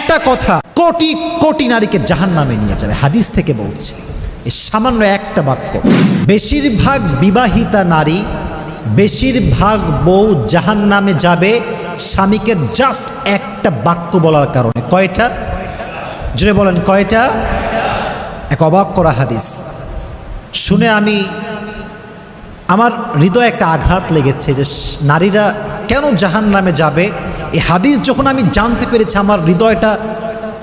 একটা কথা কোটি কোটি নারীকে জাহান্নামে নিয়ে যাবে, হাদিস থেকে বলছে। এই সামান্য একটা বাক্য, বেশিরভাগ বিবাহিতা নারী, বেশিরভাগ বউ জাহান্নামে যাবে স্বামীকে জাস্ট একটা বাক্য বলার কারণে। কয়টা? জোরে বলেন কয়টা? এক অবাক করা হাদিস শুনে আমার হৃদয়ে একটা আঘাত লেগেছে যে নারীরা কেন জাহান্নামে যাবে। এই হাদিস যখন আমি জানতে পেরেছি আমার হৃদয়টা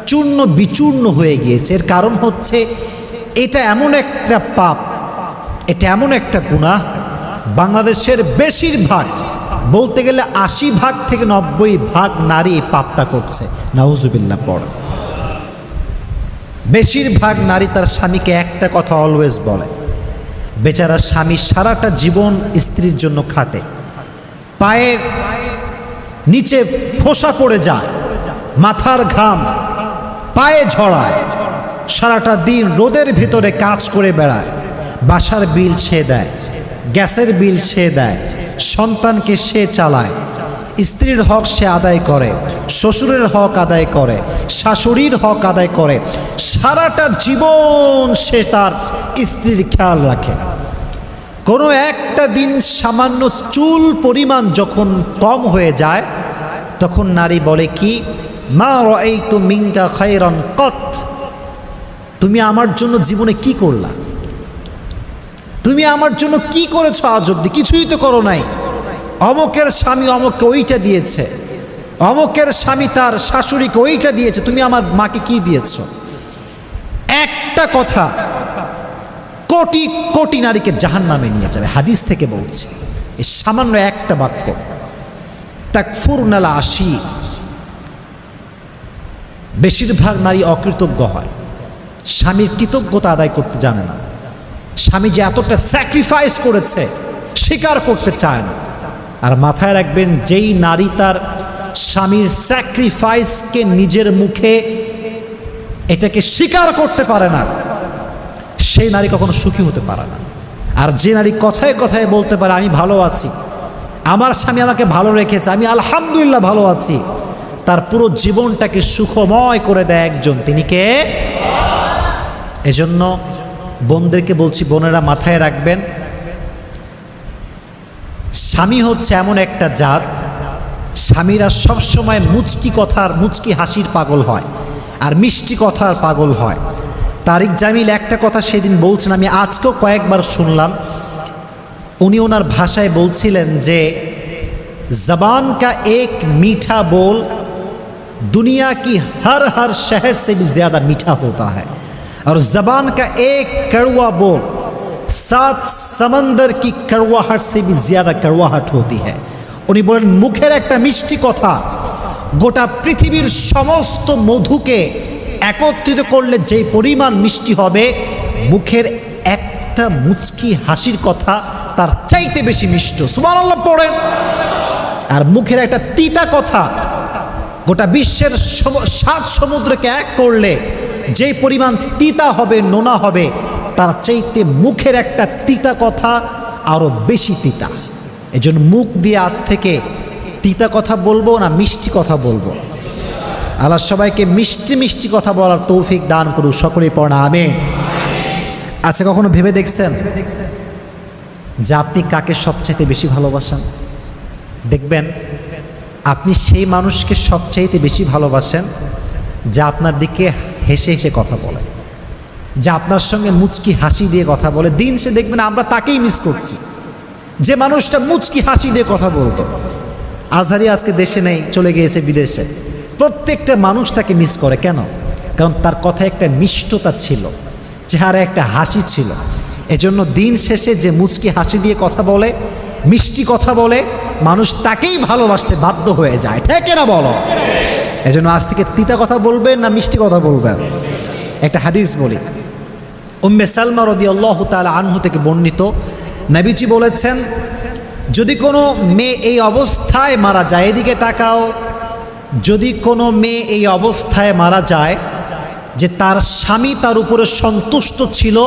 চূর্ণ বিচূর্ণ হয়ে গিয়েছে। এর কারণ হচ্ছে এটা এমন একটা পাপ, এটা এমন একটা গুনাহ, বাংলাদেশের বেশিরভাগ, বলতে গেলে ৮০ থেকে ৯০ নারী এই পাপটা করছে। নাউজুবিল্লাহ পড়ে। বেশিরভাগ নারী তার স্বামীকে একটা কথা অলওয়েজ বলে। বেচারা স্বামী সারাটা জীবন স্ত্রীর জন্য খাটে, পায়ের নিচে ফোসা পড়ে যায়, মাথার ঘাম পায়ে ঝরায়, সারাটা দিন রোদের ভিতরে কাজ করে বেড়ায়, বাসার বিল সে দেয়, গ্যাসের বিল সে দেয়, সন্তানকে সে চালায়, স্ত্রীর হক সে আদায় করে, শ্বশুরের হক আদায় করে, শাশুড়ির হক আদায় করে, সারাটা জীবন সে তার স্ত্রীর খেয়াল রাখে। কোনো একটা দিন সামান্য চুল পরিমাণ যখন কম হয়ে যায় তখন নারী বলে কি, মা রাআইতু মিনকা খায়রান কত, তুমি আমার জন্য জীবনে কি করলা, তুমি আমার জন্য কি করেছো আজ অব্দি? কিছুই তো করো নাই। অমকের স্বামী অমককে ওইটা দিয়েছে, অমকের স্বামী তার শাশুড়িকে ওইটা দিয়েছে, তুমি আমার মাকে কি দিয়েছ? একটা কথা কোটি কোটি নারীকে জাহান্নামে নিয়ে যাবে, হাদিস থেকে বলছে। এই সামান্য একটা বাক্য। তাকফুরনাল আশির, বেশিরভাগ নারী অকৃতজ্ঞ হয়, স্বামীর কৃতজ্ঞতা আদায় করতে জানে না। স্বামী যে এতটা স্যাক্রিফাইস করেছে স্বীকার করতে চায় না। আর মাথায় রাখবেন, যেই নারী তার স্বামীর স্যাক্রিফাইসকে নিজের মুখে এটাকে স্বীকার করতে পারে না, সেই নারী কখনো সুখী হতে পারে না। আর যে নারী কথায় কথায় বলতে পারে আমি ভালো আছি, আমার স্বামী আমাকে ভালো রেখেছে, আমি আলহামদুলিল্লাহ ভালো আছি, তার পুরো জীবনটাকে সুখময় করে দেয় একজন, তিনি কে? এজন্য বোনদেরকে বলছি, বোনেরা মাথায় রাখবেন, স্বামী হচ্ছে এমন একটা জাত, স্বামীরা সবসময় মুচকি কথার, মুচকি হাসির পাগল হয় আর মিষ্টি কথার পাগল হয়। তারিক জামিল একটা কথা সেদিন বলছেন, আমি আজকেও কয়েকবার শুনলাম। উনি ওনার ভাষায় বলছিলেন যে জবান কা এক মিঠা बोल दुनिया की हर शहर से भी ज़्यादा मीठा होता है और ज़बान का एक कड़वा बोल 7 समंदर की कड़वाहट से भी ज़्यादा कड़वाहट होती है। উনি বলেন, মুখের একটা মিষ্টি কথা গোটা পৃথিবীর সমস্ত মধুকে একত্রিত করলে যে পরিমাণ মিষ্টি হবে, মুখের একটা মুচকি হাসির কথা তার চাইতে বেশি মিষ্ট। সুবহানাল্লাহ পড়েন। আর মুখের একটা তিতা কথা গোটা বিশ্বের 7 সমুদ্রকে এক করলে যে পরিমাণ তিতা হবে, নোনা হবে, তার চাইতে মুখের একটা তিতা কথা আরো বেশি তিতা। এজন্য মুখ দিয়ে আজ থেকে তিতা কথা বলবো না, মিষ্টি কথা বলবো। আল্লাহ সবাইকে মিষ্টি মিষ্টি কথা বলার তৌফিক দান করুক, সকলেই পড়া আমিন। আচ্ছা, কখনো ভেবে দেখছেন যে আপনি কাকে সবচাইতে বেশি ভালোবাসেন? দেখবেন আপনি সেই মানুষকে সবচাইতে বেশি ভালোবাসেন যা আপনার দিকে হেসে হেসে কথা বলে, যা আপনার সঙ্গে মুচকি হাসি দিয়ে কথা বলে। দিন সে দেখবেন আমরা তাকেই মিস করছি, যে মানুষটা মুচকি হাসি দিয়ে কথা বলতো। আজহারি আজকে দেশে নেই, চলে গিয়েছে বিদেশে। প্রত্যেকটা মানুষ তাকে মিস করে। কেন? কারণ তার কথায় একটা মিষ্টতা ছিল, চেহারায় একটা হাসি ছিল। এজন্য দিন শেষে যে মুচকি হাসি দিয়ে কথা বলে, মিষ্টি কথা বলে, মানুষ তাকেই ভালোবাসতে বাধ্য হয়ে যায়। ঠিক না বলো? এজন্য আজ থেকে তিতা কথা বলবেন না মিষ্টি কথা বলবেন? একটা হাদিস বলি, উম্মে সালমা রাদিয়াল্লাহু তাআলা আনহু থেকে বর্ণিত, নবীজি বলেছেন, যদি কোনো মেয়ে এই অবস্থায় মারা যায়, এদিকে তাকাও, যদি কোনো মেয়ে এই অবস্থায় মারা যায় যে তার স্বামী তার উপরে সন্তুষ্ট ছিল,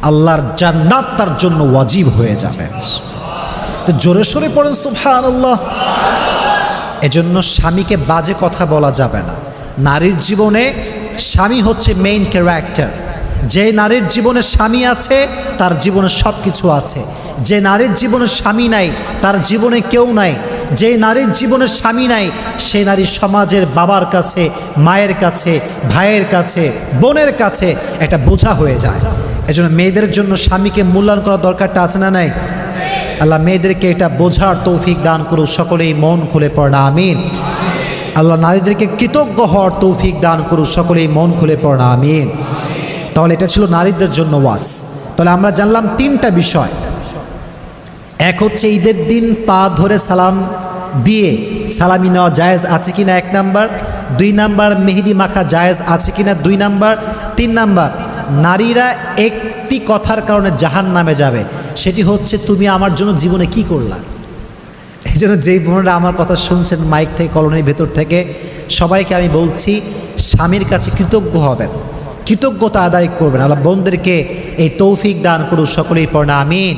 আল্লাহর জান্নাত তার জন্য ওয়াজিব হয়ে যাবে। তো জোরে সোরে পড়েন সুবহানাল্লাহ। এজন্য স্বামীকে বাজে কথা বলা যাবে না। নারীর জীবনে স্বামী হচ্ছে মেইন ক্যারেক্টার। যে নারীর জীবনে স্বামী আছে তার জীবনে সব কিছু আছে। যে নারীর জীবনে স্বামী নাই তার জীবনে কেউ নাই। যে নারীর জীবনে স্বামী নাই সে নারী সমাজের বাবার কাছে, মায়ের কাছে, ভাইয়ের কাছে, বোনের কাছে একটা বোঝা হয়ে যায়। এজন্য মেয়েদের জন্য স্বামীকে মূল্যায়ন করার দরকারটা আছে না নাই? আল্লাহ মেয়েদেরকে এটা বোঝার তৌফিক দান করুক, সকলেই মন খুলে পড়ে না আমিন। আল্লাহ নারীদেরকে কৃতজ্ঞ হওয়ার তৌফিক দান করুক, সকলেই মন খুলে পড়ে না আমিন। তাহলে এটা ছিল নারীদের জন্য ওয়াজ। তাহলে আমরা জানলাম তিনটা বিষয়। এক হচ্ছে ঈদের দিন পা ধরে সালাম দিয়ে সালামি নেওয়া জায়েজ আছে কিনা, 1 নাম্বার। 2 নাম্বার, মেহেদি মাখা জায়েজ আছে কিনা, 2 নাম্বার। 3 নাম্বার, নারীরা একটি কথার কারণে জাহান্নামে যাবে, সেটি হচ্ছে তুমি আমার জন্য জীবনে কি করলা। এই জন্য যেই বোনেরা আমার কথা শুনছেন মাইক থেকে, কলোনির ভেতর থেকে, সবাইকে আমি বলছি স্বামীর কাছে কৃতজ্ঞ হবেন, কৃতজ্ঞতা আদায় করবেন। আল্লাহ বোনদেরকে এই তৌফিক দান করুন, সকলেই পড়না আমিন।